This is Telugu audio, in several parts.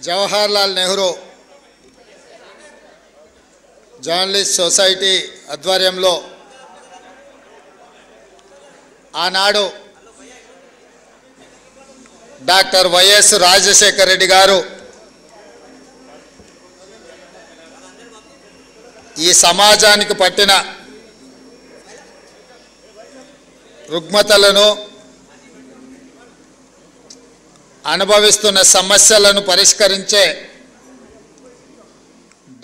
జవహర్లాల్ నెహ్రూ జర్నలిస్ట్ సొసైటీ ఆధ్వర్యంలో ఆనాడు డాక్టర్ వైఎస్ రాజశేఖర రెడ్డి గారు ఈ సమాజానికి పట్టిన రుగ్మతలను అనుభవిస్తున్న సమస్యలను పరిష్కరించే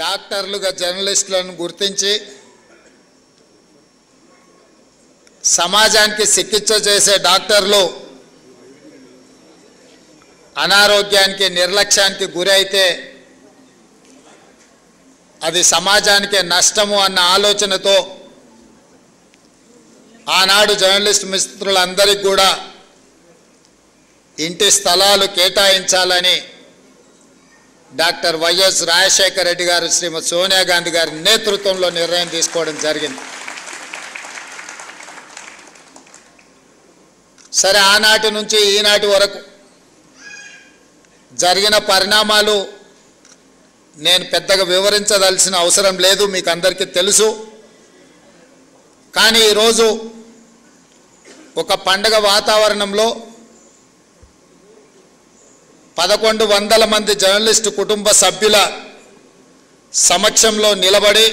డాక్టర్లుగా జర్నలిస్టులను గుర్తించి సమాజానికి చికిత్స చేసే డాక్టర్లు అనారోగ్యానికి నిర్లక్ష్యానికి గురైతే అది సమాజానికి నష్టము అన్న ఆలోచనతో ఆనాడు జర్నలిస్ట్ మిత్రులందరికీ కూడా ఇంటి స్థలాలు కేటాయించాలని డాక్టర్ వైఎస్ రాజశేఖర రెడ్డి గారు శ్రీమతి సోనియా గాంధీ గారి నేతృత్వంలో నిర్ణయం తీసుకోవడం జరిగింది. సరే, ఆనాటి నుంచి ఈనాటి వరకు జరిగిన పరిణామాలు నేను పెద్దగా వివరించదలసిన అవసరం లేదు, మీకు అందరికీ తెలుసు. కానీ ఈరోజు ఒక పండగ వాతావరణంలో 1100 మంది జర్నలిస్టు కుటుంబ సభ్యుల సమక్షంలో నిలబడి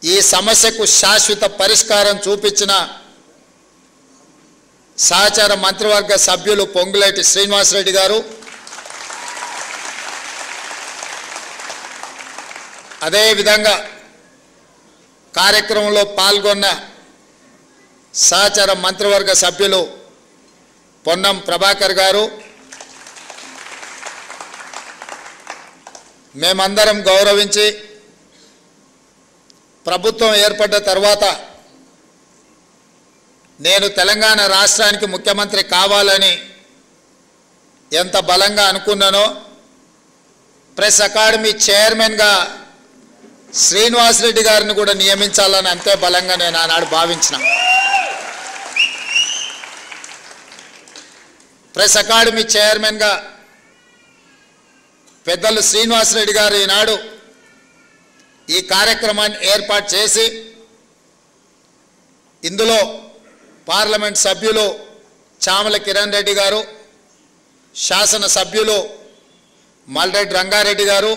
ఈ సమస్యకు శాశ్వత పరిష్కారం చూపించిన సహచార మంత్రివర్గ సభ్యులు పొంగులేటి శ్రీనివాసరెడ్డి గారు, అదేవిధంగా కార్యక్రమంలో పాల్గొన్న సహచార మంత్రివర్గ సభ్యులు పొన్నం ప్రభాకర్ గారు, మేమందరం గౌరవించి ప్రభుత్వం ఏర్పడ్డ తర్వాత నేను తెలంగాణ రాష్ట్రానికి ముఖ్యమంత్రి కావాలని ఎంత బలంగా అనుకున్నానో ప్రెస్ అకాడమీ చైర్మన్గా శ్రీనివాసరెడ్డి గారిని కూడా నియమించాలని అంతే బలంగా నేను ఆనాడు భావించిన. ప్రెస్ అకాడమీ చైర్మన్గా పెద్దలు శ్రీనివాసరెడ్డి గారు ఈనాడు ఈ కార్యక్రమాన్ని ఏర్పాటు చేసి ఇందులో పార్లమెంట్ సభ్యులు చామల కిరణ్ రెడ్డి గారు, శాసన సభ్యులు మల్రెడ్డి రంగారెడ్డి గారు,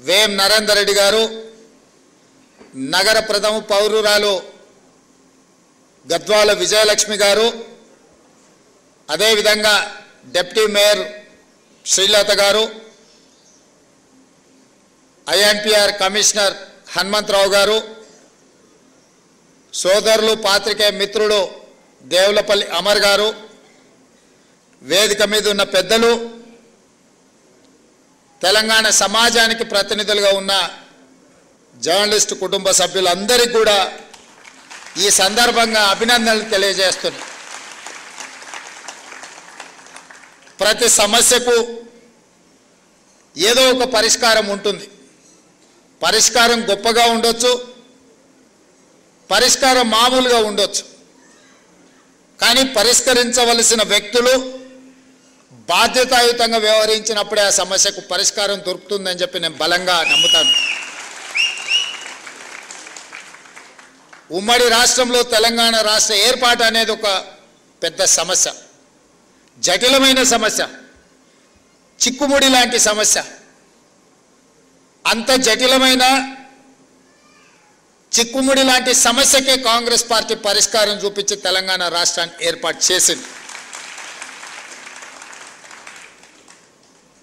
వేం నరేందర్ రెడ్డి గారు, నగర ప్రథమ పౌరురాలు గద్వాల విజయలక్ష్మి గారు, అదేవిధంగా డిప్యూటీ మేయర్ శ్రీలత గారు, ఐఎన్పిఆర్ కమిషనర్ హనుమంతరావు గారు, సోదరులు పాత్రికేయ మిత్రుడు దేవులపల్లి అమర్ గారు, వేదిక మీద ఉన్న పెద్దలు, తెలంగాణ సమాజానికి ప్రతినిధులుగా ఉన్న జర్నలిస్టు కుటుంబ సభ్యులందరికీ కూడా ఈ సందర్భంగా అభినందనలు తెలియజేస్తున్నాను. ప్రతి సమస్యకు ఏదో ఒక పరిష్కారం ఉంటుంది. పరిష్కారం గొప్పగా ఉండొచ్చు, పరిష్కారం మామూలుగా ఉండొచ్చు. కానీ పరిష్కరించవలసిన వ్యక్తులు బాధ్యతాయుతంగా వ్యవహరించినప్పుడే ఆ సమస్యకు పరిష్కారం దొరుకుతుందని చెప్పి నేను బలంగా నమ్ముతాను. ఉమ్మడి రాష్ట్రంలో తెలంగాణ రాష్ట్ర ఏర్పాటు అనేది ఒక పెద్ద సమస్య, జటిలమైన సమస్య, చిక్కుముడి లాంటి సమస్య. అంత జటిలమైన చిక్కుముడి లాంటి సమస్యకే కాంగ్రెస్ పార్టీ పరిష్కారం చూపించి తెలంగాణ రాష్ట్రాన్ని ఏర్పాటు చేసింది.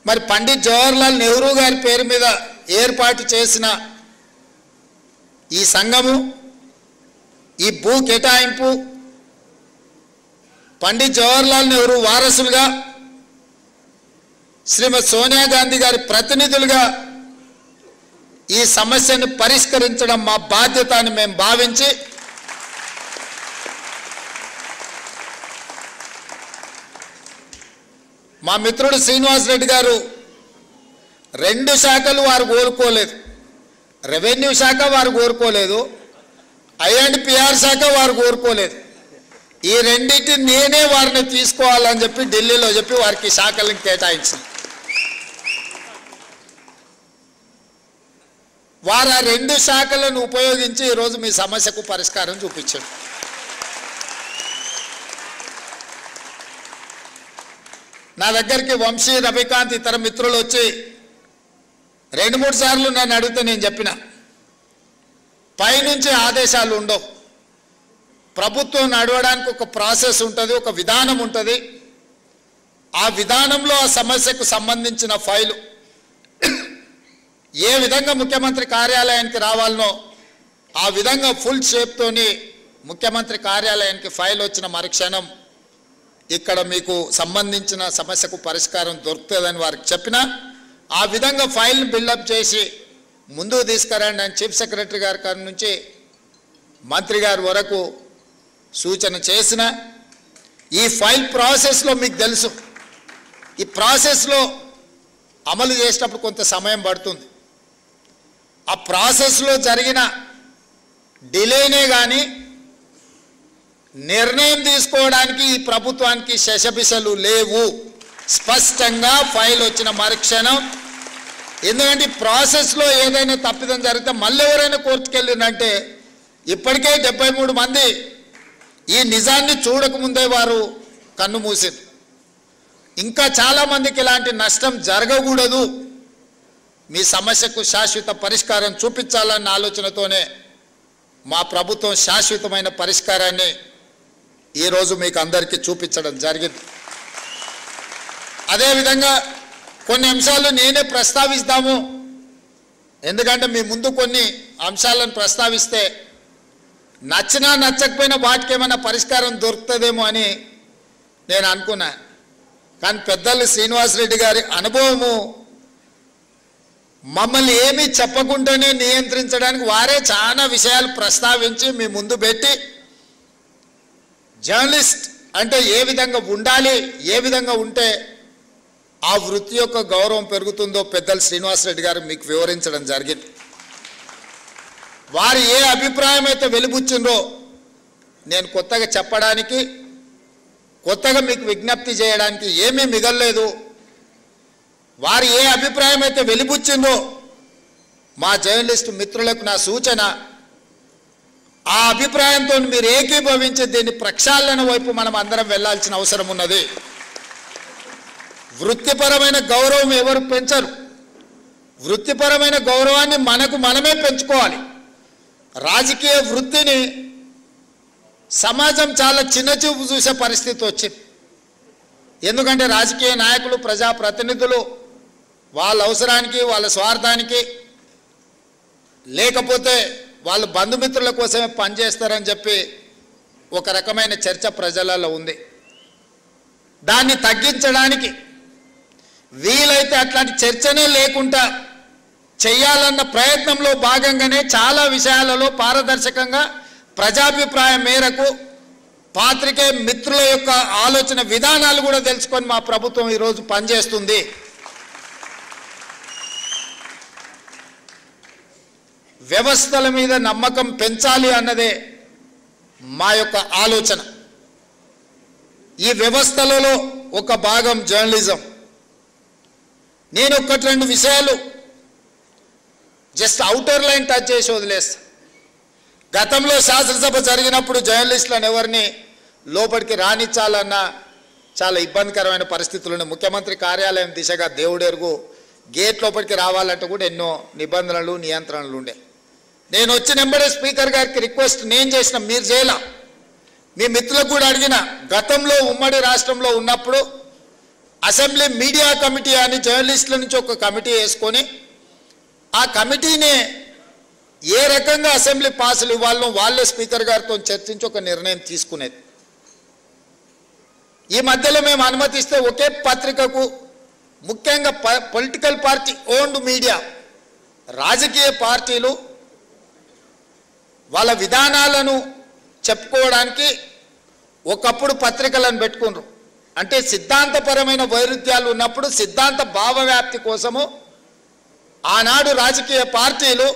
మరి పండిత్ జవహర్లాల్ నెహ్రూ గారి పేరు మీద ఏర్పాటు చేసిన ఈ సంఘము, ఈ భూ కేటాయింపు పండిత్ జవహర్లాల్ నెహ్రూ వారసులుగా శ్రీమతి సోనియా గాంధీ గారి ప్రతినిధులుగా ఈ సమస్యను పరిష్కరించడం మా బాధ్యత అని మేము భావించి మా మిత్రుడు శ్రీనివాసరెడ్డి గారు 2 శాఖలు వారు కోరుకోలేదు. రెవెన్యూ శాఖ వారు కోరుకోలేదు, ఐఎండ్పిఆర్ శాఖ వారు కోరుకోలేదు. ఈ రెండింటిని నేనే వారిని తీసుకోవాలని చెప్పి ఢిల్లీలో చెప్పి వారికి శాఖలను కేటాయించాను. వారు ఆ 2 శాఖలను ఉపయోగించి ఈరోజు మీ సమస్యకు పరిష్కారం చూపించారు. నా దగ్గరికి వంశీ, రవికాంత్ ఇతర మిత్రులు వచ్చి 2-3 సార్లు నన్ను అడిగితే నేను చెప్పిన పైనుంచి ఆదేశాలు ఉండవు. ప్రభుత్వం నడవడానికి ఒక ప్రాసెస్ ఉంటుంది, ఒక విధానం ఉంటుంది. ఆ విధానంలో ఆ సమస్యకు సంబంధించిన ఫైలు ఏ విధంగా ముఖ్యమంత్రి కార్యాలయానికి రావాలనో ఆ విధంగా ఫుల్ షేప్తోని ముఖ్యమంత్రి కార్యాలయానికి ఫైల్ వచ్చిన మరుక్షణం ఇక్కడ మీకు సంబంధించిన సమస్యకు పరిష్కారం దొరుకుతుందని వారికి చెప్పినా ఆ విధంగా ఫైల్ని బిల్డప్ చేసి ముందుకు తీసుకురండి అని చీఫ్ సెక్రటరీ గారి నుంచి మంత్రి గారి వరకు సూచన చేసిన ఈ ఫైల్ ప్రాసెస్లో మీకు తెలుసు, ఈ ప్రాసెస్లో అమలు చేసేటప్పుడు కొంత సమయం పడుతుంది. ఆ ప్రాసెస్లో జరిగిన డిలేనే కానీ నిర్ణయం తీసుకోవడానికి ఈ ప్రభుత్వానికి శశబిశలు లేవు. స్పష్టంగా ఫైల్ వచ్చిన మరుక్షణం, ఎందుకంటే ప్రాసెస్లో ఏదైనా తప్పిదం జరిగితే మళ్ళీ ఎవరైనా కోర్టుకు వెళ్ళిందంటే ఇప్పటికే 73 మంది ఈ నిజాన్ని చూడకముందే వారు కన్ను మూసింది. ఇంకా చాలామందికి ఇలాంటి నష్టం జరగకూడదు, మీ సమస్యకు శాశ్వత పరిష్కారం చూపించాలన్న ఆలోచనతోనే మా ప్రభుత్వం శాశ్వతమైన పరిష్కారాన్ని ఈరోజు మీకు అందరికీ చూపించడం జరిగింది. అదేవిధంగా కొన్ని అంశాలు నేనే ప్రస్తావిస్తాము, ఎందుకంటే మీ ముందు కొన్ని అంశాలను ప్రస్తావిస్తే నచ్చినా నచ్చకపోయినా వాటికి ఏమైనా పరిష్కారం దొరుకుతుందేమో అని నేను అనుకున్నా. కానీ పెద్దలు శ్రీనివాసరెడ్డి గారి అనుభవము మమ్మల్ని ఏమీ చెప్పకుండానే నియంత్రించడానికి వారే చాలా విషయాలు ప్రస్తావించి మీ ముందు పెట్టి జర్నలిస్ట్ అంటే ఏ విధంగా ఉండాలి, ఏ విధంగా ఉంటే ఆ వృత్తి యొక్క గౌరవం పెరుగుతుందో పెద్దలు శ్రీనివాసరెడ్డి గారు మీకు వివరించడం జరిగింది. వారు ఏ అభిప్రాయం అయితే వెలిబుచ్చిందో నేను కొత్తగా చెప్పడానికి, కొత్తగా మీకు విజ్ఞప్తి చేయడానికి ఏమీ మిగలలేదు. వారు ఏ అభిప్రాయం అయితే వెలిబుచ్చిందో మా జర్నలిస్టు మిత్రులకు నా సూచన, ఆ అభిప్రాయంతో మీరు ఏకీభవించి దీన్ని ప్రక్షాళన వైపు మనం అందరం వెళ్ళాల్సిన అవసరం ఉన్నది. వృత్తిపరమైన గౌరవం ఎవరు పెంచరు, వృత్తిపరమైన గౌరవాన్ని మనకు మనమే పెంచుకోవాలి. రాజకీయ వృత్తిని సమాజం చాలా చిన్నచూపు చూసే పరిస్థితి వచ్చింది. ఎందుకంటే రాజకీయ నాయకులు, ప్రజాప్రతినిధులు వాళ్ళ అవసరానికి, వాళ్ళ స్వార్థానికి, లేకపోతే వాళ్ళ బంధుమిత్రుల కోసమే పనిచేస్తారని చెప్పి ఒక రకమైన చర్చ ప్రజలలో ఉంది. దాన్ని తగ్గించడానికి వీలైతే అట్లాంటి చర్చనే లేకుండా చేయాలన్న ప్రయత్నంలో భాగంగానే చాలా విషయాలలో పారదర్శకంగా ప్రజాభిప్రాయం మేరకు పాత్రికేయ మిత్రుల యొక్క ఆలోచన విధానాలు కూడా తెలుసుకొని మా ప్రభుత్వం ఈరోజు పనిచేస్తుంది. వ్యవస్థల మీద నమ్మకం పెంచాలి అన్నదే మా యొక్క ఆలోచన. ఈ వ్యవస్థలలో ఒక భాగం జర్నలిజం. నేను 1-2 విషయాలు జస్ట్ అవుటర్ లైన్ టచ్ చేసి వదిలేస్తా. గతంలో శాసనసభ జరిగినప్పుడు జర్నలిస్టులను ఎవరిని లోపలికి రానిచ్చాలన్నా చాలా ఇబ్బందికరమైన పరిస్థితులు. ముఖ్యమంత్రి కార్యాలయం దిశగా దేవుడెరుగు గేట్ లోపలికి రావాలంటే కూడా ఎన్నో నిబంధనలు, నియంత్రణలు ఉండే. నేను వచ్చిన వెంబడే స్పీకర్ గారికి రిక్వెస్ట్ నేను చేసిన, మీరు చేయలా, మీ మిత్రులకు కూడా అడిగిన. గతంలో ఉమ్మడి రాష్ట్రంలో ఉన్నప్పుడు అసెంబ్లీ మీడియా కమిటీ అని జర్నలిస్టుల నుంచి ఒక కమిటీ వేసుకొని ఆ కమిటీనే ఏ రకంగా అసెంబ్లీ పాసులు ఇవ్వాలనో వాళ్ళే స్పీకర్ గారితో చర్చించి ఒక నిర్ణయం తీసుకునేది. ఈ మధ్యలో మేము అనుమతిస్తే ఒకే పత్రికకు, ముఖ్యంగా పొలిటికల్ పార్టీ ఓన్డ్ మీడియా, రాజకీయ పార్టీలు వాళ్ళ విధానాలను చెప్పుకోవడానికి ఒకప్పుడు పత్రికలను పెట్టుకున్నారు. అంటే సిద్ధాంతపరమైన వైరుధ్యాలు ఉన్నప్పుడు సిద్ధాంత భావవ్యాప్తి కోసము ఆనాడు రాజకీయ పార్టీలు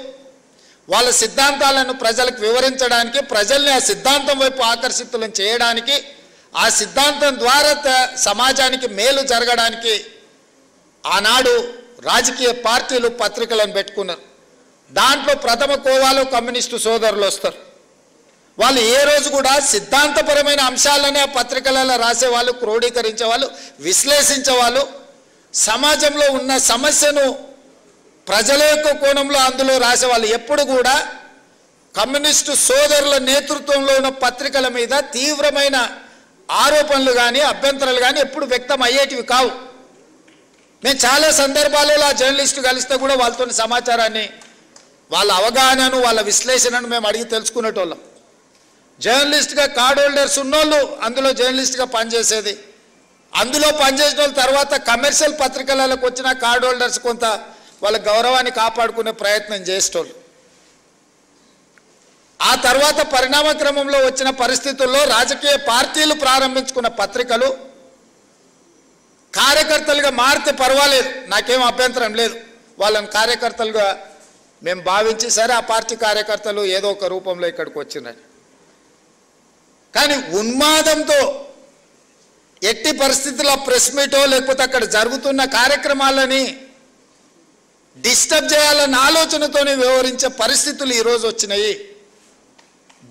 వాళ్ళ సిద్ధాంతాలను ప్రజలకు వివరించడానికి, ప్రజల్ని ఆ సిద్ధాంతం వైపు ఆకర్షితులను చేయడానికి, ఆ సిద్ధాంతం ద్వారా సమాజానికి మేలు జరగడానికి ఆనాడు రాజకీయ పార్టీలు పత్రికలను పెట్టుకున్నారు. దాంట్లో ప్రథమ కోవాలో కమ్యూనిస్టు సోదరులు వస్తారు. వాళ్ళు ఏ రోజు కూడా సిద్ధాంతపరమైన అంశాలనే ఆ పత్రికలలో రాసేవాళ్ళు, క్రోడీకరించేవాళ్ళు, విశ్లేషించేవాళ్ళు. సమాజంలో ఉన్న సమస్యను ప్రజల యొక్క కోణంలో అందులో రాసేవాళ్ళు. ఎప్పుడు కూడా కమ్యూనిస్టు సోదరుల నేతృత్వంలో ఉన్న పత్రికల మీద తీవ్రమైన ఆరోపణలు కానీ అభ్యంతరాలు కానీ ఎప్పుడు వ్యక్తం అయ్యేటివి కావు. నేను చాలా సందర్భాలలో ఆ జర్నలిస్టు కలిస్తే కూడా వాళ్ళతో సమాచారాన్ని, వాళ్ళ అవగాహనను, వాళ్ళ విశ్లేషణను మేము అడిగి తెలుసుకునేటోళ్ళం. జర్నలిస్ట్గా కార్డ్ హోల్డర్స్ ఉన్నోళ్ళు అందులో జర్నలిస్ట్గా పనిచేసేది. అందులో పనిచేసిన వాళ్ళ తర్వాత కమర్షియల్ పత్రికలకు వచ్చిన కార్డ్ హోల్డర్స్ కొంత వాళ్ళ గౌరవాన్ని కాపాడుకునే ప్రయత్నం చేసేటోళ్ళు. ఆ తర్వాత పరిణామ క్రమంలో వచ్చిన పరిస్థితుల్లో రాజకీయ పార్టీలు ప్రారంభించుకున్న పత్రికలు కార్యకర్తలుగా మారితే పర్వాలేదు, నాకేం అభ్యంతరం లేదు. వాళ్ళని కార్యకర్తలుగా మేము భావించి సరే ఆ పార్టీ కార్యకర్తలు ఏదో ఒక రూపంలో ఇక్కడికి వచ్చినారు. కానీ ఉన్మాదంతో ఎట్టి పరిస్థితుల్లో ప్రెస్ మీటో లేకపోతే అక్కడ జరుగుతున్న కార్యక్రమాలని డిస్టర్బ్ చేయాలన్న ఆలోచనతోనే వ్యవహరించే పరిస్థితులు ఈరోజు వచ్చినాయి.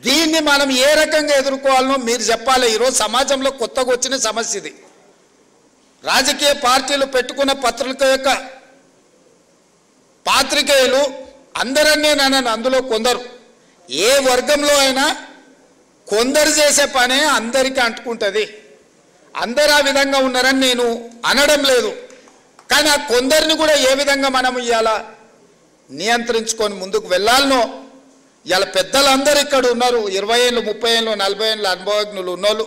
దీన్ని మనం ఏ రకంగా ఎదుర్కోవాలనో మీరు చెప్పాలి. ఈరోజు సమాజంలో కొత్తగా వచ్చిన సమస్య ఇది. రాజకీయ పార్టీలు పెట్టుకున్న పత్రిక యొక్క పాత్రికేయులు అందరన్నీ నన్ను అందులో కొందరు, ఏ వర్గంలో అయినా కొందరు చేసే పనే అందరికీ అంటుకుంటుంది. అందరూ ఆ విధంగా ఉన్నారని నేను అనడం లేదు. కానీ ఆ కొందరిని కూడా ఏ విధంగా మనం ఇవాళ నియంత్రించుకొని ముందుకు వెళ్ళాలనో, ఇవాళ పెద్దలందరూ ఇక్కడ ఉన్నారు. 20 ఏళ్ళు, 30 ఏళ్ళు, 40 ఏళ్ళ అనుభవజ్ఞులు ఉన్నోళ్ళు,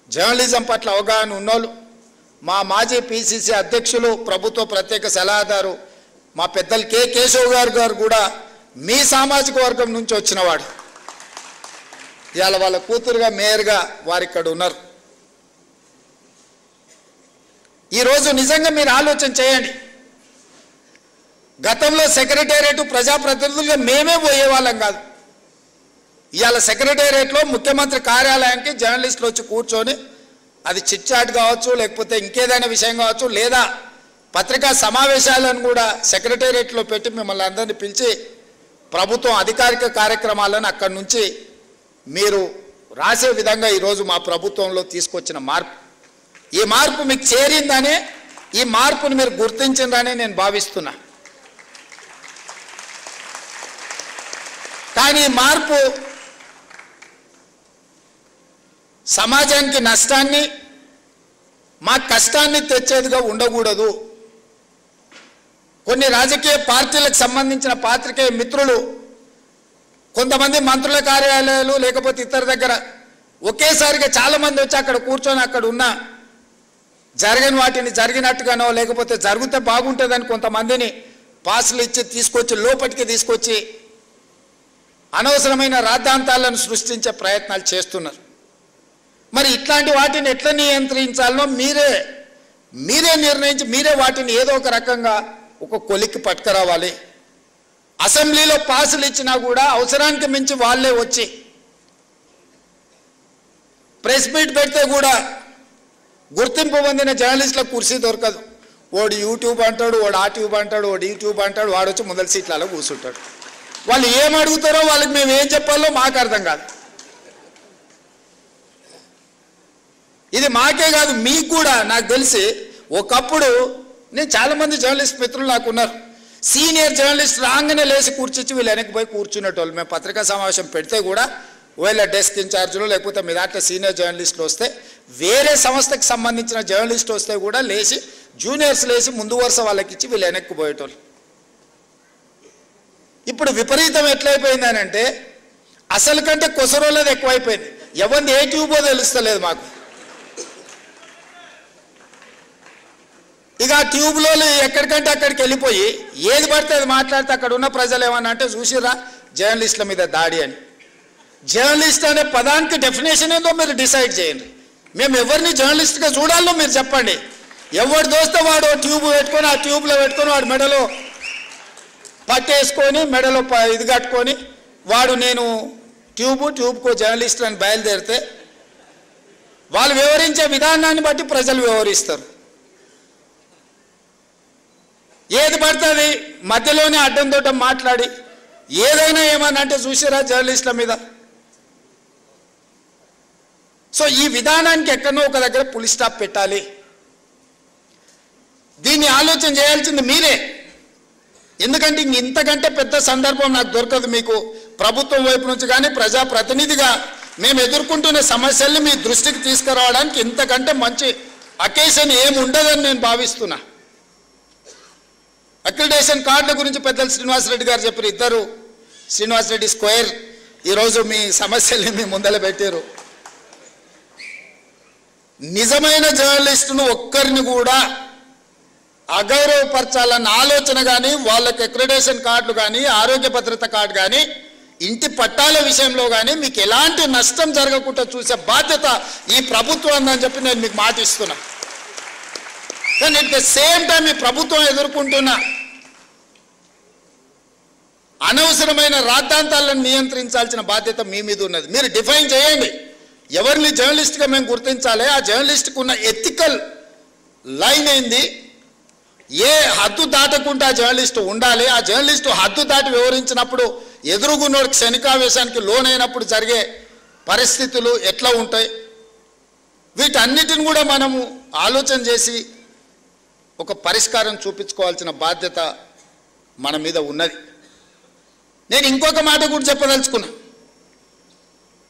జర్నలిజం పట్ల అవగాహన ఉన్నోళ్ళు, మా మాజీ పిసిసి అధ్యక్షులు, ప్రభుత్వ ప్రత్యేక సలహాదారు మా పెద్దలు కె కేశవ్ గారు కూడా మీ సామాజిక వర్గం నుంచి వచ్చినవాడు. ఇవాళ వాళ్ళ కూతురుగా మేయర్గా వారు ఇక్కడ ఉన్నారు. ఈరోజు నిజంగా మీరు ఆలోచన చేయండి. గతంలో సెక్రటేరియట్ ప్రజాప్రతినిధులుగా మేమే పోయేవాళ్ళం కాదు. ఇవాళ సెక్రటేరియట్లో ముఖ్యమంత్రి కార్యాలయానికి జర్నలిస్టులు వచ్చి కూర్చొని, అది చిట్ చాట్ కావచ్చు, లేకపోతే ఇంకేదైనా విషయం కావచ్చు, లేదా పత్రికా సమావేశాలను కూడా సెక్రటేరియట్లో పెట్టి మిమ్మల్ని అందరినీ పిలిచి ప్రభుత్వం అధికారిక కార్యక్రమాలను అక్కడి నుంచి మీరు రాసే విధంగా ఈరోజు మా ప్రభుత్వంలో తీసుకొచ్చిన మార్పు, ఈ మార్పు మీకు చేరిందనే, ఈ మార్పును మీరు గుర్తించిందనే నేను భావిస్తున్నా. కానీ ఈ మార్పు సమాజానికి నష్టాన్ని, మా కష్టాన్ని తెచ్చేదిగా ఉండకూడదు. కొన్ని రాజకీయ పార్టీలకు సంబంధించిన పాత్రికేయ మిత్రులు, కొంతమంది మంత్రుల కార్యాలయాలు లేకపోతే ఇతర దగ్గర ఒకేసారిగా చాలామంది వచ్చి అక్కడ కూర్చొని అక్కడ ఉన్న జరగని వాటిని జరిగినట్టుగానో లేకపోతే జరిగితే బాగుంటుందని కొంతమందిని పాసులు ఇచ్చి తీసుకొచ్చి లోపలికి తీసుకొచ్చి అనవసరమైన రాద్ధాంతాలను సృష్టించే ప్రయత్నాలు చేస్తున్నారు. మరి ఇట్లాంటి వాటిని ఎట్లా నియంత్రించాలనో మీరే నిర్ణయించి మీరే వాటిని ఏదో ఒక రకంగా ఒక కొలిక్కి పట్టుకురావాలి. అసెంబ్లీలో పాసులు ఇచ్చినా కూడా అవసరానికి మించి వాళ్ళే వచ్చి ప్రెస్ మీట్ పెడితే కూడా గుర్తింపు పొందిన జర్నలిస్టులకు కుర్చీ దొరకదు. వాడు యూట్యూబ్ అంటాడు, వాడు ఆ ట్యూబ్ అంటాడు, వాడు యూట్యూబ్ అంటాడు, వాడు వచ్చి మొదటి సీట్లలో కూర్చుంటాడు. వాళ్ళు ఏం అడుగుతారో వాళ్ళకి మేము ఏం చెప్పాలో మాకు అర్థం కాదు. ఇది మాకే కాదు, మీకు కూడా. నాకు తెలిసి ఒకప్పుడు నేను చాలామంది జర్నలిస్ట్ మిత్రులు నాకు ఉన్నారు. సీనియర్ జర్నలిస్ట్ రాగానే లేచి కూర్చొచ్చి వీళ్ళు వెనక్కి పోయి కూర్చునేటోళ్ళు. మేము పత్రికా సమావేశం పెడితే కూడా ఒకవేళ డెస్క్ ఇన్ఛార్జీలు లేకపోతే మీ దాంట్లో సీనియర్ జర్నలిస్టులు వస్తే, వేరే సంస్థకి సంబంధించిన జర్నలిస్ట్ వస్తే కూడా లేచి జూనియర్స్ లేచి ముందు వరుస వాళ్ళకి ఇచ్చి వీళ్ళు వెనక్కి పోయేటోళ్ళు. ఇప్పుడు విపరీతం ఎట్లయిపోయిందనంటే అసలు కంటే కొసరోళ్ళది ఎక్కువైపోయింది. ఎవరిని ఏ ట్యూబో తెలుస్తలేదు మాకు. ఇక ఆ ట్యూబ్లో ఎక్కడికంటే అక్కడికి వెళ్ళిపోయి ఏది పడితే అది మాట్లాడితే అక్కడ ఉన్న ప్రజలు ఏమన్నా అంటే చూసిరా జర్నలిస్టుల మీద దాడి అని. జర్నలిస్ట్ అనే పదానికి డెఫినేషన్ ఏందో మీరు డిసైడ్ చేయండి. మేము ఎవరిని జర్నలిస్ట్గా చూడాలో మీరు చెప్పండి. ఎవరు దోస్తే వాడు ట్యూబ్ పెట్టుకొని ఆ ట్యూబ్లో పెట్టుకొని వాడు మెడలో పట్టేసుకొని మెడలో ఇది కట్టుకొని వాడు నేను ట్యూబ్కో జర్నలిస్ట్ అని బయలుదేరితే వాళ్ళు వివరించే విధానాన్ని బట్టి ప్రజలు వివరిస్తారు. ఏది పడుతుంది మధ్యలోనే అడ్డంతోట మాట్లాడి ఏదైనా ఏమన్నా అంటే చూసారా జర్నలిస్టుల మీద. సో ఈ విధానానికి ఎక్కడో ఒక దగ్గర పులి స్టాప్ పెట్టాలి. దీన్ని ఆలోచన చేయాల్సింది మీరే. ఎందుకంటే ఇంతకంటే పెద్ద సందర్భం నాకు దొరకదు మీకు ప్రభుత్వం వైపు నుంచి కానీ ప్రజాప్రతినిధిగా మేము ఎదుర్కొంటున్న సమస్యల్ని మీ దృష్టికి తీసుకురావడానికి ఇంతకంటే మంచి అకేషన్ ఏముండదని నేను భావిస్తున్నా. అక్రిడేషన్ కార్డుల గురించి పెద్దలు శ్రీనివాసరెడ్డి గారు చెప్పారు. ఇద్దరు శ్రీనివాసరెడ్డి స్క్వేర్ ఈరోజు మీ సమస్యల్ని మీ ముందర పెట్టారు. నిజమైన జర్నలిస్టును ఒక్కరిని కూడా అగౌరవపరచాలన్న ఆలోచన కానీ వాళ్ళకి అక్రిడేషన్ కార్డులు కానీ ఆరోగ్య భద్రత కార్డు కానీ ఇంటి పట్టాల విషయంలో కానీ మీకు ఎలాంటి నష్టం జరగకుండా చూసే బాధ్యత ఈ ప్రభుత్వం ఉందని చెప్పి నేను మీకు మాట ఇస్తున్నా. కానీ అట్ ద సేమ్ టైం ఈ ప్రభుత్వం ఎదుర్కొంటున్న అనవసరమైన రాద్ధాంతాలను నియంత్రించాల్సిన బాధ్యత మీ మీద ఉన్నది. మీరు డిఫైన్ చేయండి ఎవరిని జర్నలిస్ట్గా మేము గుర్తించాలి, ఆ జర్నలిస్ట్కి ఉన్న ఎథికల్ లైన్ ఏంది, ఏ హద్దు దాటకుండా జర్నలిస్టు ఉండాలి, ఆ జర్నలిస్టు హద్దు దాటి వివరించినప్పుడు ఎదురుగున్నోడు క్షణికావేశానికి లోనైనప్పుడు జరిగే పరిస్థితులు ఎట్లా ఉంటాయి, వీటన్నిటిని కూడా మనము ఆలోచన చేసి ఒక పరిష్కారం చూపించుకోవాల్సిన బాధ్యత మన మీద ఉన్నది. నేను ఇంకొక మాట కూడా చెప్పదలుచుకున్నా.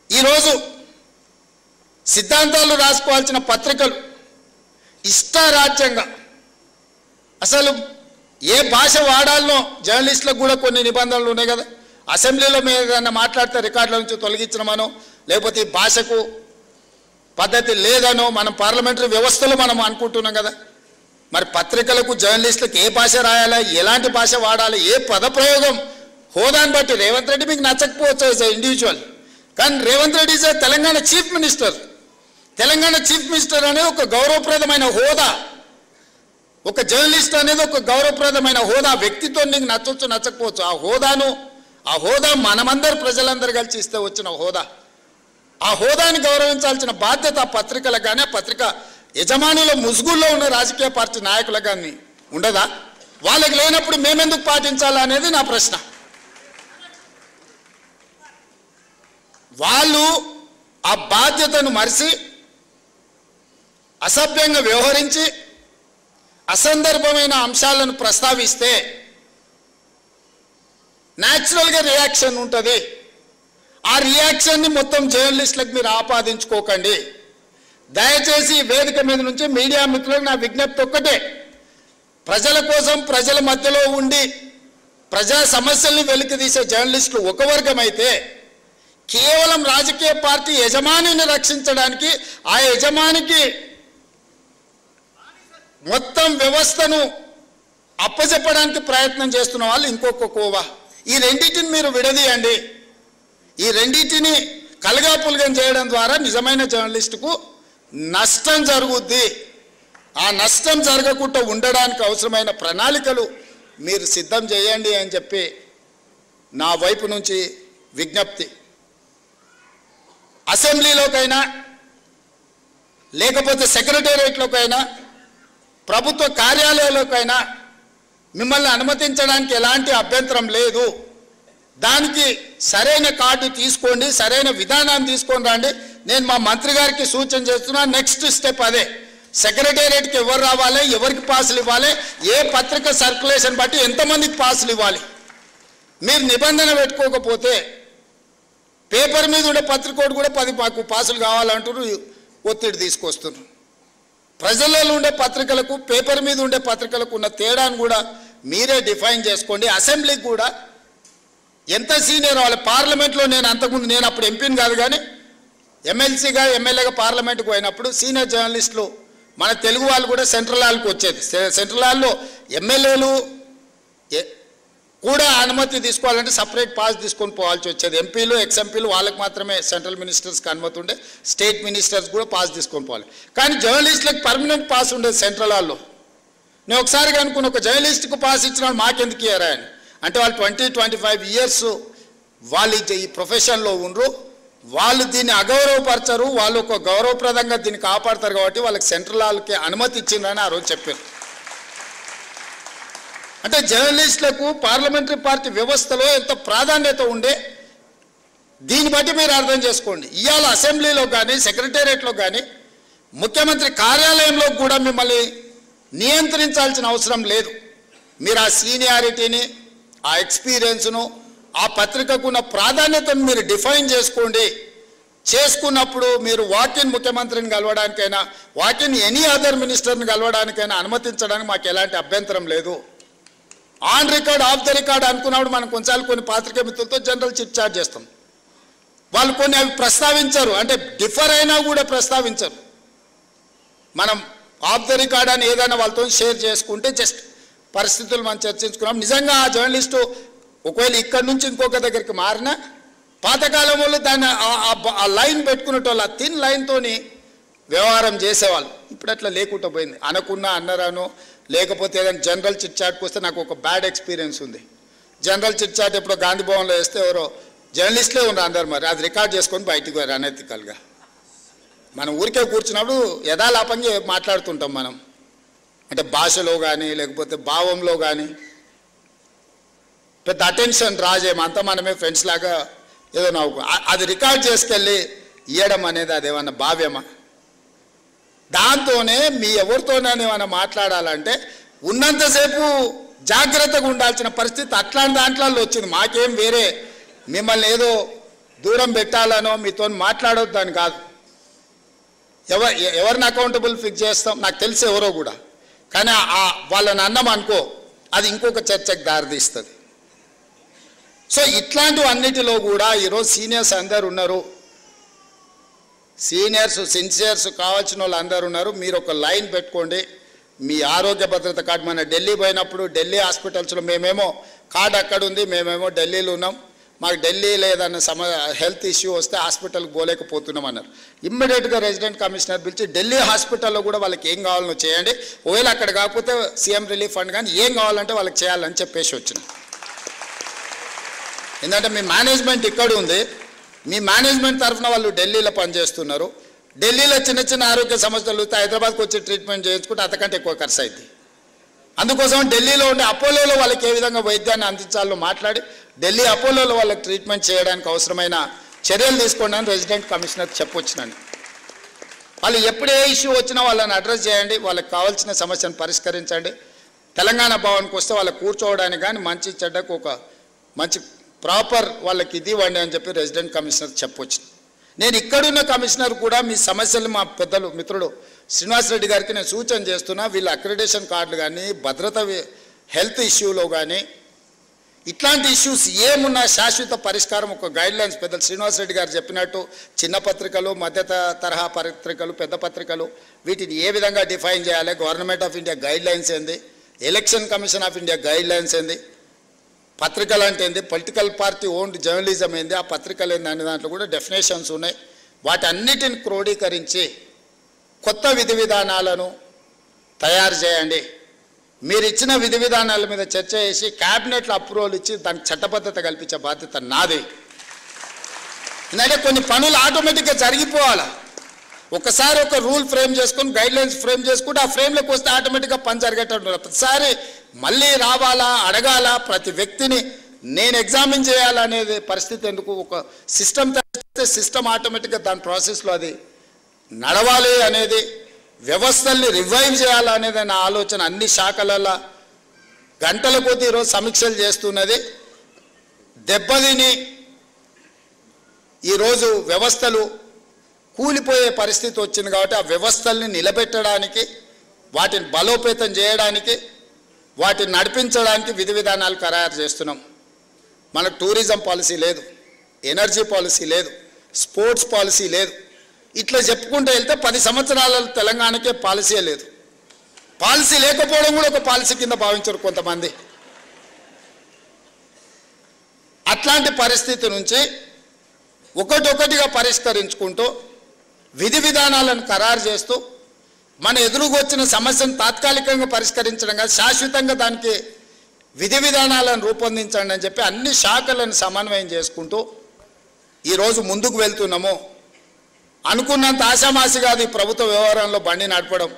ఈరోజు సిద్ధాంతాలు రాసుకోవాల్సిన పత్రికలు ఇష్టారాజ్యంగా అసలు ఏ భాష వాడాలనో జర్నలిస్టులకు కూడా కొన్ని నిబంధనలు ఉన్నాయి కదా. అసెంబ్లీలో మీద ఏదైనా మాట్లాడితే రికార్డుల నుంచి తొలగించడమనో లేకపోతే ఈ భాషకు పద్ధతి లేదనో మనం పార్లమెంటరీ వ్యవస్థలో మనం అనుకుంటున్నాం కదా. మరి పత్రికలకు జర్నలిస్టులకు ఏ భాష రాయాలా, ఎలాంటి భాష వాడాలి, ఏ పదప్రయోగం హోదాని బట్టి రేవంత్ రెడ్డి మీకు నచ్చకపోవచ్చు యాజ్ ఎ ఇండివిజువల్, కానీ Revanth Reddy is Telangana chief minister. Telangana chief minister అనేది ఒక గౌరవప్రదమైన హోదా, ఒక జర్నలిస్ట్ అనేది ఒక గౌరవప్రదమైన హోదా. వ్యక్తితో నీకు నచ్చవచ్చు నచ్చకపోవచ్చు, ఆ హోదా మనమందరు ప్రజలందరూ కలిసి ఇస్తే వచ్చిన హోదా. ఆ హోదాని గౌరవించాల్సిన బాధ్యత పత్రికలకు కానీ పత్రిక యజమానుల ముసుగుల్లో ఉన్న రాజకీయ పార్టీ నాయకులకు కానీ ఉండదా? వాళ్ళకి లేనప్పుడు మేమెందుకు పాటించాలా అనేది నా ప్రశ్న. వాళ్ళు ఆ బాధ్యతను మరిచి అసభ్యంగా వ్యవహరించి అసందర్భమైన అంశాలను ప్రస్తావిస్తే న్యాచురల్గా రియాక్షన్ ఉంటుంది. ఆ రియాక్షన్ని మొత్తం జర్నలిస్టులకు మీరు ఆపాదించుకోకండి. దయచేసి వేదిక మీద నుంచి మీడియా మిత్రులకు నా విజ్ఞప్తి ఒక్కటే, ప్రజల కోసం ప్రజల మధ్యలో ఉండి ప్రజా సమస్యల్ని వెలికితీసే జర్నలిస్టులు ఒక వర్గం అయితే, కేవలం రాజకీయ పార్టీ యజమానిని రక్షించడానికి ఆ యజమానికి మొత్తం వ్యవస్థను అప్పచెప్పడానికి ప్రయత్నం చేస్తున్న వాళ్ళు ఇంకొక కోవా. ఈ రెండింటిని మీరు విడదీయండి. ఈ రెండింటిని కలగాపులగం చేయడం ద్వారా నిజమైన జర్నలిస్టుకు నష్టం జరుగుద్ది. ఆ నష్టం జరగకుండా ఉండడానికి అవసరమైన ప్రణాళికలు మీరు సిద్ధం చేయండి అని చెప్పి నా వైపు నుంచి విజ్ఞప్తి. అసెంబ్లీలోకైనా లేకపోతే సెక్రటేరియట్లోకైనా ప్రభుత్వ కార్యాలయాల్లోకైనా మిమ్మల్ని అనుమతించడానికి ఎలాంటి అభ్యంతరం లేదు. దానికి సరైన కార్డు తీసుకోండి, సరైన విధానాన్ని తీసుకొని రండి. నేను మా మంత్రి గారికి సూచన చేస్తున్నా. నెక్స్ట్ స్టెప్ అదే. సెక్రటేరియట్కి ఎవరు రావాలి, ఎవరికి పాసులు ఇవ్వాలి, ఏ పత్రిక సర్క్యులేషన్ బట్టి ఎంతమందికి పాసులు ఇవ్వాలి. మీరు నిబంధన పెట్టుకోకపోతే పేపర్ మీద ఉండే పత్రికోడు కూడా 10 మాకు పాసులు కావాలంటారు, ఒత్తిడి తీసుకొస్తున్నారు. ప్రజలలో ఉండే పత్రికలకు పేపర్ మీద ఉండే పత్రికలకు ఉన్న తేడాను కూడా మీరే డిఫైన్ చేసుకోండి. అసెంబ్లీకి కూడా ఎంత సీనియర్ వాళ్ళు పార్లమెంట్లో, నేను అప్పుడు ఎంపీని కాదు కానీ ఎమ్మెల్సీగా ఎమ్మెల్యేగా పార్లమెంట్కి పోయినప్పుడు సీనియర్ జర్నలిస్టులు మన తెలుగు వాళ్ళు కూడా సెంట్రల్ హాల్కి వచ్చేది. సెంట్రల్ హాల్లో ఎమ్మెల్యేలు కూడా అనుమతి తీసుకోవాలంటే సపరేట్ పాస్ తీసుకొని పోవాల్సి వచ్చేది. ఎంపీలు ఎక్స్ఎంపీలు వాళ్ళకి మాత్రమే సెంట్రల్ మినిస్టర్స్కి అనుమతి ఉండే, స్టేట్ మినిస్టర్స్ కూడా పాస్ తీసుకొని పోవాలి. కానీ జర్నలిస్టులకు పర్మనెంట్ పాస్ ఉండేది సెంట్రల్ హాల్లో. నేను ఒకసారి అనుకున్న ఒక జర్నలిస్ట్కు పాస్ ఇచ్చిన మాకెందుకు ఇయ్యారా అని. అంటే వాళ్ళు 20-25 ఇయర్స్ వాళ్ళు ఈ ప్రొఫెషన్లో ఉండరు, వాళ్ళు దీన్ని అగౌరవపరచరు, వాళ్ళు ఒక గౌరవప్రదంగా దీన్ని కాపాడతారు కాబట్టి వాళ్ళకి సెంట్రల్ వాళ్ళకి అనుమతి ఇచ్చిందని ఆ రోజు చెప్పారు. అంటే జర్నలిస్టులకు పార్లమెంటరీ పార్టీ వ్యవస్థలో ఎంత ప్రాధాన్యత ఉండే దీన్ని బట్టి మీరు అర్థం చేసుకోండి. ఇవాళ అసెంబ్లీలో కానీ సెక్రటేరియట్లో కానీ ముఖ్యమంత్రి కార్యాలయంలో కూడా మిమ్మల్ని నియంత్రించాల్సిన అవసరం లేదు. మీరు ఆ సీనియారిటీని, ఆ ఎక్స్పీరియన్స్ను, ఆ పత్రికకున్న ప్రాధాన్యతను మీరు డిఫైన్ చేసుకోండి. చేసుకున్నప్పుడు మీరు వాకిన్ ముఖ్యమంత్రిని కలవడానికైనా, వాకిన్ ఎనీ అదర్ మినిస్టర్ని కలవడానికైనా అనుమతించడానికి మాకు ఎలాంటి అభ్యంతరం లేదు. On record, of the record అనుకున్నప్పుడు మనం కొన్ని పాత్రికేయ మిత్రులతో జనరల్ చిట్ చాట్ చేస్తాం. వాళ్ళు కొన్ని అవి ప్రస్తావించరు, అంటే డిఫర్ అయినా కూడా ప్రస్తావించరు. మనం ఆఫ్ ద రికార్డ్ అని ఏదైనా వాళ్ళతో షేర్ చేసుకుంటే జస్ట్ పరిస్థితులు మనం చర్చించుకున్నాం. నిజంగా ఆ జర్నలిస్టు ఒకవేళ ఇక్కడి నుంచి ఇంకొక దగ్గరికి మారినా పాతకాలం వాళ్ళు దాన్ని ఆ లైన్ పెట్టుకునేటోళ్ళు, ఆ థిన్ లైన్తోని వ్యవహారం చేసేవాళ్ళు. ఇప్పుడు అట్లా లేకుండా పోయింది. అనకున్నా అన్నరాను, లేకపోతే ఏదైనా జనరల్ చిట్ చాట్కి వస్తే నాకు ఒక బ్యాడ్ ఎక్స్పీరియన్స్ ఉంది. జనరల్ చిట్ చాట్ ఎప్పుడో గాంధీ భవన్లో వేస్తే ఎవరో జర్నలిస్టులే ఉన్నారు అందరు, మరి అది రికార్డ్ చేసుకొని బయటికి పోయారు అనెతికల్గా. మనం ఊరికే కూర్చున్నప్పుడు యథాలాపంగా మాట్లాడుతుంటాం మనం, అంటే భాషలో కానీ లేకపోతే భావంలో కానీ పెద్ద అటెన్షన్ రాజేమో, అంతా మనమే ఫ్రెండ్స్ లాగా ఏదో నవ్వుకో. అది రికార్డ్ చేసుకెళ్ళి ఇవ్వడం అనేది అదేమన్నా భావ్యమా? దాంతోనే మీ ఎవరితోనే ఏమైనా మాట్లాడాలంటే ఉన్నంతసేపు జాగ్రత్తగా ఉండాల్సిన పరిస్థితి అట్లాంటి దాంట్లో వచ్చింది. మాకేం వేరే మిమ్మల్ని ఏదో దూరం పెట్టాలనో మీతో మాట్లాడొద్దని కాదు. ఎవరిని అకౌంటబుల్ ఫిక్స్ చేస్తాం నాకు తెలిసి ఎవరో కూడా, కానీ వాళ్ళని అన్నం అనుకో అది ఇంకొక చర్చకు దారితీస్తుంది. సో ఇట్లాంటివి అన్నిటిలో కూడా ఈరోజు సీనియర్స్ అందరు ఉన్నారు, సీనియర్స్ సిన్సియర్స్ కావాల్సిన వాళ్ళు అందరు ఉన్నారు. మీరు ఒక లైన్ పెట్టుకోండి. మీ ఆరోగ్య భద్రత కార్డు, మన ఢిల్లీ పోయినప్పుడు ఢిల్లీ హాస్పిటల్స్లో మేమేమో కార్డు అక్కడ ఉంది, మేమేమో ఢిల్లీలో ఉన్నాం, మాకు ఢిల్లీలో ఏదన్నా హెల్త్ ఇష్యూ వస్తే హాస్పిటల్కి పోలేకపోతున్నాం అన్నారు. ఇమ్మీడియట్గా రెసిడెంట్ కమిషనర్ పిలిచి ఢిల్లీ హాస్పిటల్లో కూడా వాళ్ళకి ఏం కావాలనో చేయండి, ఒకవేళ అక్కడ కాకపోతే సీఎం రిలీఫ్ ఫండ్ కానీ ఏం కావాలంటే వాళ్ళకి చేయాలని చెప్పేసి వచ్చిన. ఎందుకంటే మీ మేనేజ్మెంట్ ఇక్కడ ఉంది, మీ మేనేజ్మెంట్ తరఫున వాళ్ళు ఢిల్లీలో పనిచేస్తున్నారు. ఢిల్లీలో చిన్న చిన్న ఆరోగ్య సమస్యలు వస్తే హైదరాబాద్కి వచ్చి ట్రీట్మెంట్ చేయించుకుంటే అంతకంటే ఎక్కువ ఖర్చు అవుతుంది. అందుకోసం ఢిల్లీలో ఉండే అపోలోలో వాళ్ళకి ఏ విధంగా వైద్యాన్ని అందించాలో మాట్లాడి ఢిల్లీ అపోలోలో వాళ్ళకి ట్రీట్మెంట్ చేయడానికి అవసరమైన చర్యలు తీసుకోండి అని రెసిడెంట్ కమిషనర్ చెప్పొచ్చినండి. వాళ్ళు ఎప్పుడు ఏ ఇష్యూ వచ్చినా వాళ్ళని అడ్రస్ చేయండి, వాళ్ళకి కావాల్సిన సమస్యను పరిష్కరించండి. తెలంగాణ భవన్కి వస్తే వాళ్ళకి కూర్చోవడానికి కానీ మంచి చెడ్డకు ఒక మంచి ప్రాపర్ వాళ్ళకి ఇది ఇవ్వండి అని చెప్పి రెసిడెంట్ కమిషనర్ చెప్పొచ్చు. నేను ఇక్కడున్న కమిషనర్ కూడా మీ సమస్యలు మా పెద్దలు మిత్రుడు శ్రీనివాసరెడ్డి గారికి నేను సూచన చేస్తున్నా. వీళ్ళ అక్రిడేషన్ కార్డులు కానీ భద్రత హెల్త్ ఇష్యూలో కానీ ఇట్లాంటి ఇష్యూస్ ఏమున్నా శాశ్వత పరిష్కారం ఒక గైడ్లైన్స్ పెద్దలు శ్రీనివాసరెడ్డి గారు చెప్పినట్టు చిన్న పత్రికలు, మధ్య తరహా పత్రికలు, పెద్ద పత్రికలు వీటిని ఏ విధంగా డిఫైన్ చేయాలి, గవర్నమెంట్ ఆఫ్ ఇండియా గైడ్లైన్స్ ఏంది, election commission of India guidelines ఏంది, పత్రికలు అంటే ఏంది, పొలిటికల్ పార్టీ ఓన్డ్ జర్నలిజం ఏంది, ఆ పత్రికలు ఏంది అనే దాంట్లో కూడా డెఫినేషన్స్ ఉన్నాయి. వాటన్నిటిని క్రోడీకరించి కొత్త విధి విధానాలను తయారు చేయండి. మీరు ఇచ్చిన విధి విధానాల మీద చర్చ చేసి క్యాబినెట్లో అప్రూవల్ ఇచ్చి దానికి చట్టబద్ధత కల్పించే బాధ్యత నాది. ఎందుకంటే కొన్ని పనులు ఆటోమేటిక్గా జరిగిపోవాలి. ఒకసారి ఒక రూల్ ఫ్రేమ్ చేసుకొని గైడ్లైన్స్ ఫ్రేమ్ చేసుకుంటే ఆ ఫ్రేమ్లోకి వస్తే ఆటోమేటిక్గా పని జరిగేటట్టు. ప్రతిసారి మళ్ళీ రావాలా, అడగాల, ప్రతి వ్యక్తిని నేను ఎగ్జామిన్ చేయాలనేది పరిస్థితి ఎందుకు? ఒక సిస్టమ్ తెస్తే సిస్టమ్ ఆటోమేటిక్గా దాని ప్రాసెస్లో అది నడవాలి అనేది, వ్యవస్థల్ని రివైవ్ చేయాలనేది నా ఆలోచన. అన్ని శాఖలలో గంటల కొద్దీ ఈరోజు సమీక్షలు చేస్తున్నది. దెబ్బతిని ఈరోజు వ్యవస్థలు కూలిపోయే పరిస్థితి వచ్చింది కాబట్టి ఆ వ్యవస్థల్ని నిలబెట్టడానికి, వాటిని బలోపేతం చేయడానికి, వాటిని నడిపించడానికి విధి విధానాలు ఖరారు చేస్తున్నాం. మనకు టూరిజం పాలసీ లేదు, ఎనర్జీ పాలసీ లేదు, స్పోర్ట్స్ పాలసీ లేదు. ఇట్లా చెప్పుకుంటూ వెళ్తే 10 సంవత్సరాల తెలంగాణకే పాలసీ లేదు. పాలసీ లేకపోవడం కూడా ఒక పాలసీ కింద భావించరు కొంతమంది. అట్లాంటి పరిస్థితి నుంచి ఒకటొకటిగా పరిష్కరించుకుంటూ విధి విధానాలను ఖరారు చేస్తూ మన ఎదురుకు వచ్చిన సమస్యను తాత్కాలికంగా పరిష్కరించడం కాదు, శాశ్వతంగా దానికి విధి విధానాలను రూపొందించండి అని చెప్పి అన్ని శాఖలను సమన్వయం చేసుకుంటూ ఈరోజు ముందుకు వెళ్తున్నాము. అనుకున్నంత ఆశామాసి కాదు ఈ ప్రభుత్వ వ్యవహారంలో బండి నడపడం.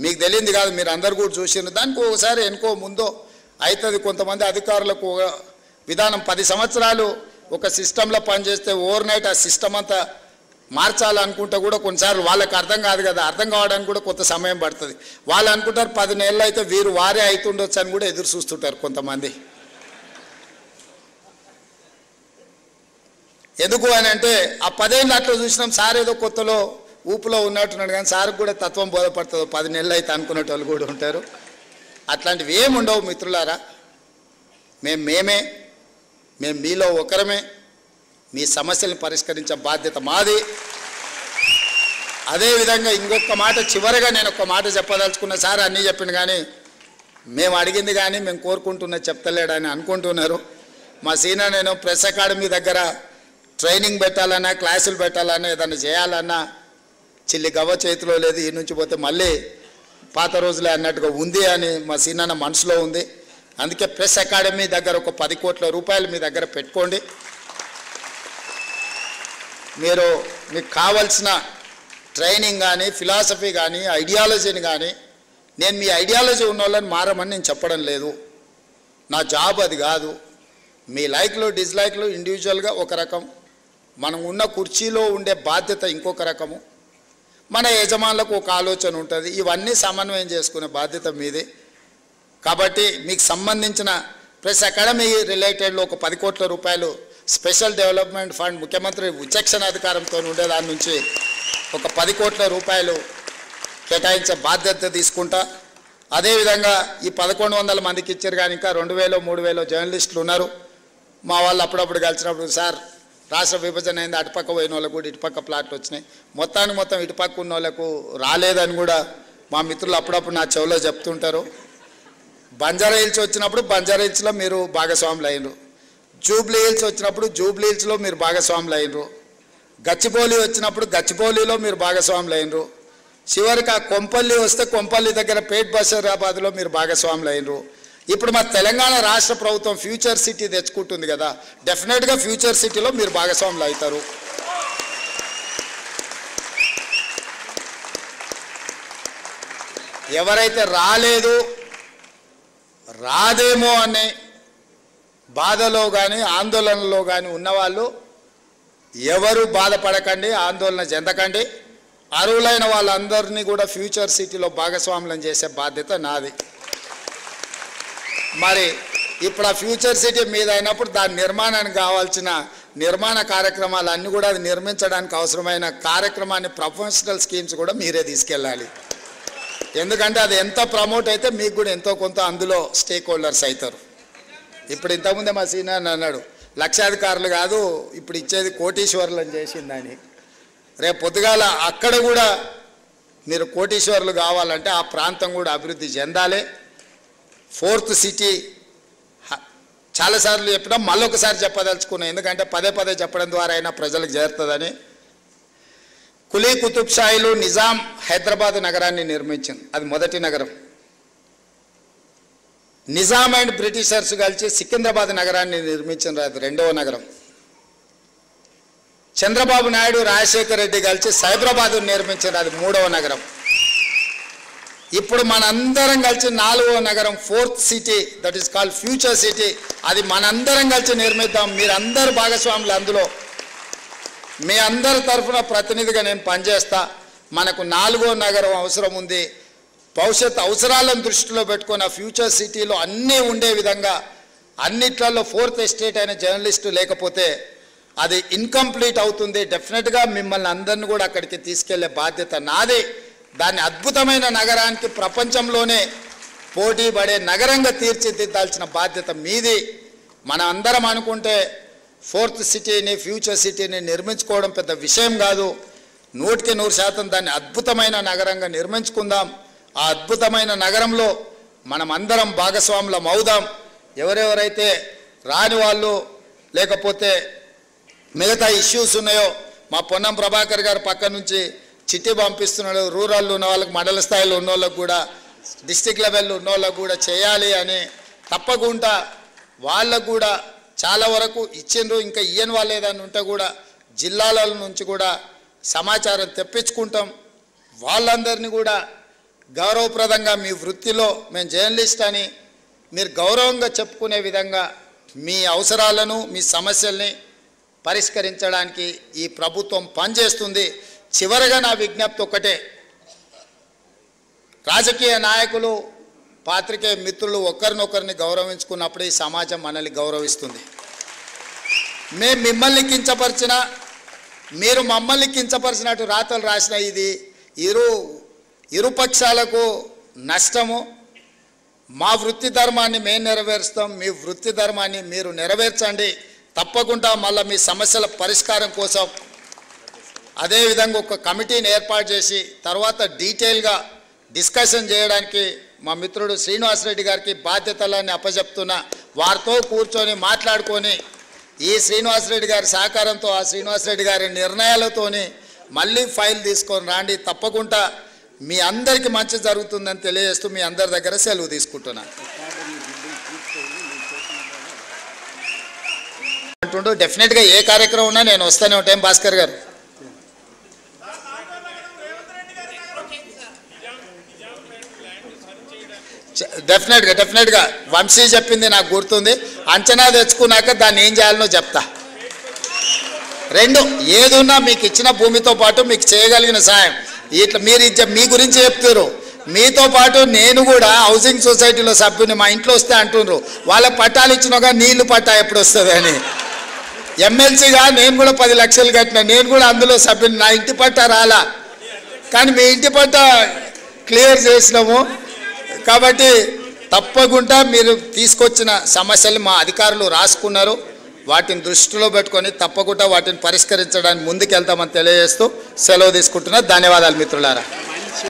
మీకు తెలియంది కాదు, మీరు అందరు కూడా చూసినారు. దానికి ఒకసారి ఎన్నుకో ముందో అవుతుంది. కొంతమంది అధికారులకు విధానం 10 సంవత్సరాలు ఒక సిస్టంలో పనిచేస్తే ఓవర్ నైట్ ఆ సిస్టమ్ అంతా మార్చాలనుకుంటే కూడా కొన్నిసార్లు వాళ్ళకి అర్థం కాదు కదా, అర్థం కావడానికి కూడా కొంత సమయం పడుతుంది. వాళ్ళు అనుకుంటారు 10 నెలలు అయితే వారే అవుతుండొచ్చు అని కూడా ఎదురు చూస్తుంటారు కొంతమంది. ఎందుకు అని అంటే ఆ 10 ఏళ్ళు అట్లా చూసినాం, సార్ ఏదో కొత్తలో ఊపులో ఉన్నట్టున్నాడు కానీ సార్కి కూడా తత్వం బోధపడుతుంది. 10 నెలలు అయితే అనుకునేట వాళ్ళు కూడా ఉంటారు. అట్లాంటివి ఏముండవు మిత్రులారా. మేము మీలో ఒకరమే. మీ సమస్యలను పరిష్కరించే బాధ్యత మాది. అదేవిధంగా ఇంకొక మాట చివరిగా నేను ఒక మాట చెప్పదలుచుకున్న, సార్ అన్నీ చెప్పింది కానీ మేము అడిగింది కానీ మేము కోరుకుంటున్న చెప్తలేడని అనుకుంటున్నారు. మా సీనియర్ నేను ప్రెస్ అకాడమీ దగ్గర ట్రైనింగ్ పెట్టాలన్నా క్లాసులు పెట్టాలన్నా ఏదన్నా చేయాలన్నా చిల్లి గవ్వ చేతిలో లేదు. ఈ నుంచి పోతే మళ్ళీ పాత రోజులే అన్నట్టుగా ఉంది అని మా సీనియర్ మనసులో ఉంది. అందుకే ప్రెస్ అకాడమీ దగ్గర ఒక 10 కోట్ల రూపాయలు మీ దగ్గర పెట్టుకోండి. మీకు కావాల్సిన ట్రైనింగ్ కానీ ఫిలాసఫీ కానీ ఐడియాలజీని కానీ, నేను మీ ఐడియాలజీ ఉన్న వాళ్ళని మారమని నేను చెప్పడం లేదు. నా జాబ్ అది కాదు. మీ లైక్లు డిస్లైక్లు ఇండివిజువల్గా ఒక రకం, మనం ఉన్న కుర్చీలో ఉండే బాధ్యత ఇంకొక రకము, మన యజమానులకు ఒక ఆలోచన ఉంటుంది. ఇవన్నీ సమన్వయం చేసుకునే బాధ్యత మీదే. కాబట్టి మీకు సంబంధించిన ప్రెస్ అకాడమీ రిలేటెడ్లో ఒక 10 కోట్ల రూపాయలు స్పెషల్ డెవలప్మెంట్ ఫండ్ ముఖ్యమంత్రి విచక్షణ అధికారంతో ఉండే దాని నుంచి ఒక 10 కోట్ల రూపాయలు కేటాయించే బాధ్యత తీసుకుంటా. అదేవిధంగా ఈ 1100 మందికి ఇచ్చారు కానీ ఇంకా 2000 3000 జర్నలిస్టులు ఉన్నారు. మా వాళ్ళు అప్పుడప్పుడు కలిసినప్పుడు సార్ రాష్ట్ర విభజన అయింది, అటుపక్క పోయిన వాళ్ళకు కూడా ఇటుపక్క ప్లాట్లు వచ్చినాయి, మొత్తం ఇటుపక్క ఉన్న వాళ్ళకు రాలేదని కూడా మా మిత్రులు అప్పుడప్పుడు నా చెవిలో చెప్తుంటారు. బంజారా హిల్స్ వచ్చినప్పుడు బంజారా హిల్స్లో మీరు భాగస్వాములు అయినరు, జూబ్లీ హిల్స్ వచ్చినప్పుడు జూబ్లీ హిల్స్లో మీరు భాగస్వాములు అయినరు, గచ్చిబౌలి వచ్చినప్పుడు గచ్చిబౌలిలో మీరు భాగస్వాములు అయినరు, చివరికి ఆ కొంపల్లి వస్తే కొంపల్లి దగ్గర పేట్ బషీరాబాద్లో మీరు భాగస్వాములు అయినరు. ఇప్పుడు మా తెలంగాణ రాష్ట్ర ప్రభుత్వం ఫ్యూచర్ సిటీ తెచ్చుకుంటుంది కదా, డెఫినెట్గా ఫ్యూచర్ సిటీలో మీరు భాగస్వాములు అవుతారు. ఎవరైతే రాదేమో అనే బాధలో కానీ ఆందోళనలో కానీ ఉన్నవాళ్ళు ఎవరు బాధపడకండి, ఆందోళన చెందకండి. అర్హులైన వాళ్ళందరినీ కూడా ఫ్యూచర్ సిటీలో భాగస్వాములను చేసే బాధ్యత నాది. మరి ఇప్పుడు ఆ ఫ్యూచర్ సిటీ మీద అయినప్పుడు దాని నిర్మాణానికి కావాల్సిన నిర్మాణ కార్యక్రమాలు అన్నీ కూడా అది నిర్మించడానికి అవసరమైన కార్యక్రమాన్ని ప్రొఫెషనల్ స్కీమ్స్ కూడా మీరే తీసుకెళ్ళాలి. ఎందుకంటే అది ఎంత ప్రమోట్ అయితే మీకు కూడా ఎంతో కొంత అందులో స్టేక్ హోల్డర్స్ అవుతారు. ఇప్పుడు ఇంతకుముందే మా సీనియర్ అన్నాడు లక్షాధికారులు కాదు ఇప్పుడు ఇచ్చేది కోటీశ్వరులు అని చేసిందని. రేపు పొద్దుగాల అక్కడ కూడా మీరు కోటీశ్వరులు కావాలంటే ఆ ప్రాంతం కూడా అభివృద్ధి చెందాలి. 4th సిటీ చాలాసార్లు చెప్పినా మళ్ళొకసారి చెప్పదలుచుకున్నాను, ఎందుకంటే పదే చెప్పడం ద్వారా అయినా ప్రజలకు చేరుతుందని. కులీ కుతుబ్ షాయిలు నిజాం హైదరాబాద్ నగరాన్ని నిర్మించింది, అది మొదటి నగరం. నిజాం అండ్ బ్రిటిషర్స్ కలిసి సికింద్రాబాద్ నగరాన్ని నిర్మించిన అది 2వ నగరం. చంద్రబాబు నాయుడు రాజశేఖర్ రెడ్డి కలిసి సైబరాబాద్ నిర్మించిన అది 3వ నగరం. ఇప్పుడు మనందరం కలిసి 4వ నగరం 4th city, that is called future city, అది మనందరం కలిసి నిర్మిద్దాం. మీరందరూ భాగస్వాములు అందులో. మీ అందరి తరఫున ప్రతినిధిగా నేను పనిచేస్తా. మనకు 4వ నగరం అవసరం ఉంది. భవిష్యత్ అవసరాలను దృష్టిలో పెట్టుకున్న ఫ్యూచర్ సిటీలో అన్నీ ఉండే విధంగా, అన్నిట్లలో 4th ఎస్టేట్ అయిన జర్నలిస్టు లేకపోతే అది ఇన్కంప్లీట్ అవుతుంది. డెఫినెట్గా మిమ్మల్ని అందరిని కూడా అక్కడికి తీసుకెళ్లే బాధ్యత నాది. దాన్ని అద్భుతమైన నగరానికి ప్రపంచంలోనే పోటీ పడే నగరంగా తీర్చిదిద్దాల్సిన బాధ్యత మీది. మన అందరం అనుకుంటే 4th సిటీని ఫ్యూచర్ సిటీని నిర్మించుకోవడం పెద్ద విషయం కాదు. 100% దాన్ని అద్భుతమైన నగరంగా నిర్మించుకుందాం. ఆ అద్భుతమైన నగరంలో మనం అందరం భాగస్వాములం అవుదాం. ఎవరెవరైతే రాని వాళ్ళు లేకపోతే మిగతా ఇష్యూస్ ఉన్నాయో మా పొన్నం ప్రభాకర్ గారు పక్క నుంచి చిట్టి పంపిస్తున్నాడు. రూరల్లో ఉన్న వాళ్ళకి, మండల స్థాయిలో ఉన్న వాళ్ళకు కూడా, డిస్టిక్ లెవెల్లో ఉన్న వాళ్ళకు కూడా చేయాలి అని తప్పకుండా వాళ్ళకు కూడా చాలా వరకు ఇచ్చిండ్రు. ఇంకా ఇయ్యని వాళ్ళు ఏదైనా ఉంటే కూడా జిల్లాల నుంచి కూడా సమాచారం తెప్పించుకుంటాం. వాళ్ళందరినీ కూడా గౌరవప్రదంగా మీ వృత్తిలో మేము జర్నలిస్ట్ అని మీరు గౌరవంగా చెప్పుకునే విధంగా మీ అవసరాలను మీ సమస్యల్ని పరిష్కరించడానికి ఈ ప్రభుత్వం పనిచేస్తుంది. చివరగా నా విజ్ఞప్తి ఒక్కటే, రాజకీయ నాయకులు పాత్రికేయ మిత్రులు ఒకరినొకరిని గౌరవించుకున్నప్పుడు ఈ సమాజం మనల్ని గౌరవిస్తుంది. మేము మిమ్మల్ని కించపరిచినా మీరు మమ్మల్ని కించపరిచినట్టు రాతలు రాసిన ఇది ఇరుపక్షాలకు నష్టము. మా వృత్తి ధర్మాన్ని మేము నెరవేరుస్తాం, మీ వృత్తి ధర్మాన్ని మీరు నెరవేర్చండి. తప్పకుండా మళ్ళీ మీ సమస్యల పరిష్కారం కోసం అదేవిధంగా ఒక కమిటీని ఏర్పాటు చేసి తర్వాత డీటెయిల్గా డిస్కషన్ చేయడానికి మా మిత్రుడు శ్రీనివాసరెడ్డి గారికి బాధ్యతలన్నీ అప్పచెప్తున్నా. వారితో కూర్చొని మాట్లాడుకొని ఈ శ్రీనివాసరెడ్డి గారి సహకారంతో ఆ శ్రీనివాసరెడ్డి గారి నిర్ణయాలతోని మళ్ళీ ఫైల్ తీసుకొని రాండి. తప్పకుండా మీ అందరికీ మంచి జరుగుతుందని తెలియజేస్తూ మీ అందరి దగ్గర సెలవు తీసుకుంటున్నాను. అంటుండు డెఫినెట్గా ఏ కార్యక్రమం ఉన్నా నేను వస్తూనే ఉంటాను భాస్కర్ గారు. డెఫినెట్గా వంశీ చెప్పింది నాకు గుర్తుంది. అంచనా తెచ్చుకున్నాక దాన్ని ఏం చేయాలనో చెప్తా. రెండు ఏదున్నా మీకు ఇచ్చిన భూమితో పాటు మీకు చేయగలిగిన సాయం ఇట్లా మీరు మీ గురించి చెప్తారు. మీతో పాటు నేను కూడా హౌసింగ్ సొసైటీలో సభ్యుని మా ఇంట్లో వస్తే అంటున్నారు వాళ్ళ పట్టాలు ఇచ్చినాక నీళ్లు పట్టా ఎప్పుడు వస్తుంది అని. ఎమ్మెల్సీగా నేను కూడా 10 లక్షలు కట్టినా, నేను కూడా అందులో సభ్యుని. నా ఇంటి పట్టా రాలా, కానీ మీ ఇంటి పట్టా క్లియర్ చేసినాము. కాబట్టి తప్పకుండా మీరు తీసుకొచ్చిన సమస్యలు మా అధికారులు రాసుకున్నారు. వాటిని దృష్టిలో పెట్టుకొని తప్పకుండా వాటిని పరిష్కరించడానికి ముందుకెళ్తామని తెలియజేస్తూ సెలవు తీసుకుంటున్నా. ధన్యవాదాలు మిత్రులారా.